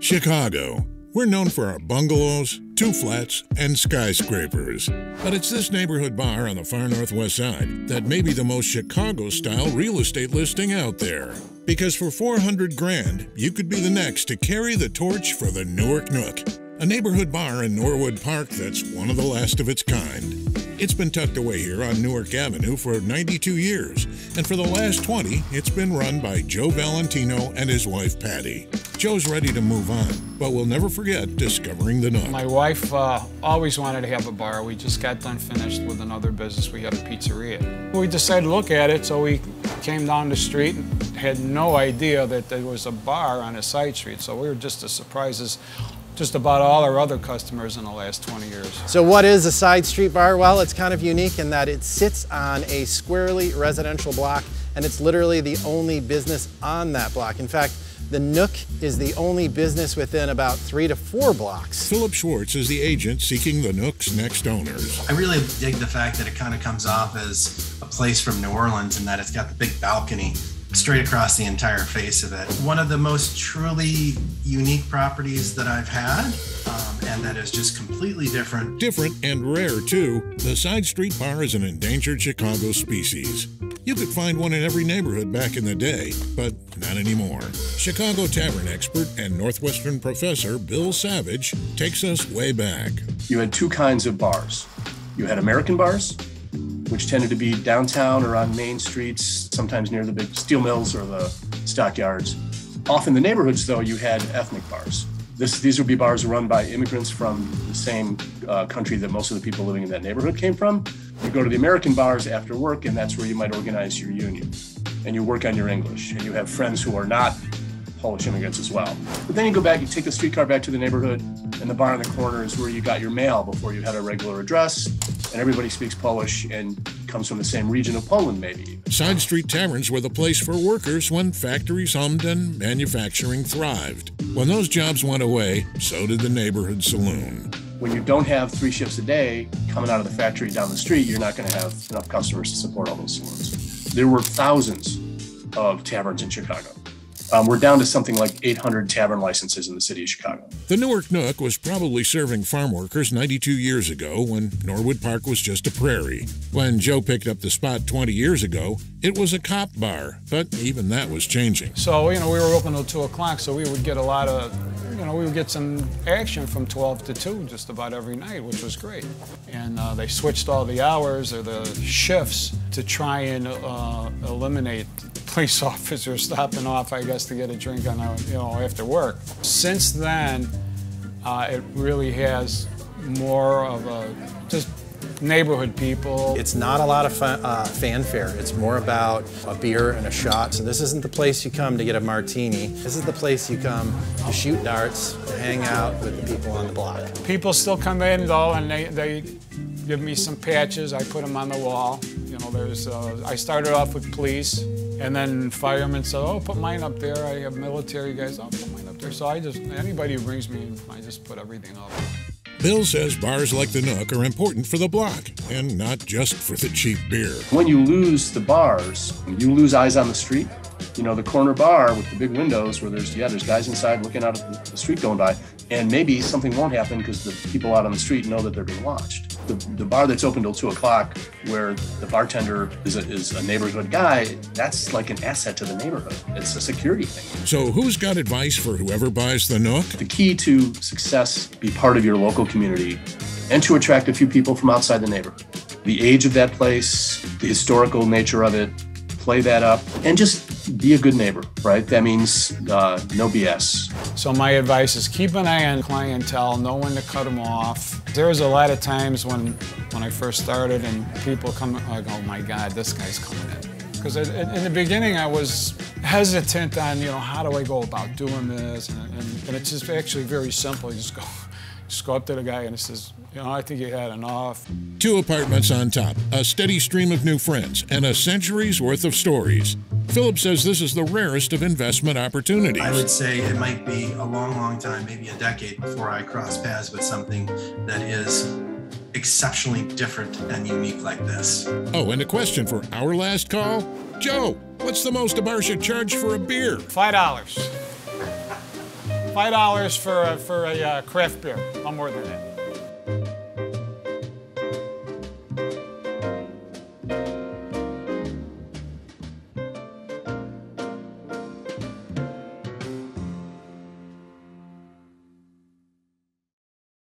Chicago. We're known for our bungalows, two flats, and skyscrapers. But it's this neighborhood bar on the far northwest side that may be the most Chicago-style real estate listing out there. Because for $400 grand, you could be the next to carry the torch for the Newark Nook, a neighborhood bar in Norwood Park that's one of the last of its kind. It's been tucked away here on Newark Avenue for 92 years, and for the last 20, it's been run by Joe Valentino and his wife, Patty. Joe's ready to move on, but we'll never forget discovering the Nook. My wife always wanted to have a bar. We just got done finished with another business. We had a pizzeria. We decided to look at it, so we came down the street and had no idea that there was a bar on a side street, so we were just as surprised as just about all our other customers in the last 20 years. So what is a side street bar? Well, it's kind of unique in that it sits on a squarely residential block, and it's literally the only business on that block. In fact, the Nook is the only business within about 3 to 4 blocks. Philip Schwartz is the agent seeking the Nook's next owners. I really dig the fact that it kind of comes off as a place from New Orleans, and that it's got the big balcony straight across the entire face of it. One of the most truly unique properties that I've had, and that is just completely different. Different and rare, too. The side street bar is an endangered Chicago species. You could find one in every neighborhood back in the day, but not anymore. Chicago tavern expert and Northwestern professor Bill Savage takes us way back. You had two kinds of bars. You had American bars, which tended to be downtown or on main streets, sometimes near the big steel mills or the stockyards. Off in the neighborhoods, though, you had ethnic bars. These would be bars run by immigrants from the same country that most of the people living in that neighborhood came from. You go to the American bars after work, and that's where you might organize your union. And you work on your English, and you have friends who are not Polish immigrants as well. But then you go back, you take the streetcar back to the neighborhood, and the bar in the corner is where you got your mail before you had a regular address, and everybody speaks Polish and comes from the same region of Poland, maybe. Side street taverns were the place for workers when factories hummed and manufacturing thrived. When those jobs went away, so did the neighborhood saloon. When you don't have 3 shifts a day coming out of the factory down the street, you're not going to have enough customers to support all those saloons. There were thousands of taverns in Chicago. We're down to something like 800 tavern licenses in the city of Chicago. The Newark Nook was probably serving farm workers 92 years ago when Norwood Park was just a prairie. When Joe picked up the spot 20 years ago, it was a cop bar, but even that was changing. So, we were open till 2 o'clock, so we would get a lot of, we would get some action from 12 to 2 just about every night, which was great. And they switched all the hours or the shifts to try and eliminate police officers stopping off, I guess, to get a drink on, after work. Since then, it really has more of a just neighborhood people. It's not a lot of fanfare. It's more about a beer and a shot. So this isn't the place you come to get a martini. This is the place you come to shoot darts, to hang out with the people on the block. People still come in, though, and they give me some patches. I put them on the wall. I started off with police, and then firemen said, "Oh, put mine up there." I have military guys, "Oh, put mine up there." So anybody who brings me in, I just put everything up. Bill says bars like the Nook are important for the block, and not just for the cheap beer. When you lose the bars, you lose eyes on the street. The corner bar with the big windows where there's guys inside looking out at the street going by, and maybe something won't happen because the people out on the street know that they're being watched. The bar that's open till 2 o'clock, where the bartender is a neighborhood guy, that's like an asset to the neighborhood. It's a security thing. So who's got advice for whoever buys the Nook? The key to success, be part of your local community and to attract a few people from outside the neighborhood. The age of that place, the historical nature of it, play that up, and just be a good neighbor, right? That means no BS. So my advice is keep an eye on clientele, know when to cut them off. There was a lot of times when I first started and people come, like, "Oh my God, this guy's coming in." Because in the beginning I was hesitant on, how do I go about doing this? And it's just actually very simple. You just go up to the guy and it says, I think you had enough. 2 apartments on top, a steady stream of new friends, and a century's worth of stories. Philip says this is the rarest of investment opportunities. I would say it might be a long, long time, maybe a decade, before I cross paths with something that is exceptionally different and unique like this. Oh, and a question for our last call. Joe, what's the most a bar should charge for a beer? $5. $5 for a craft beer, no more than that.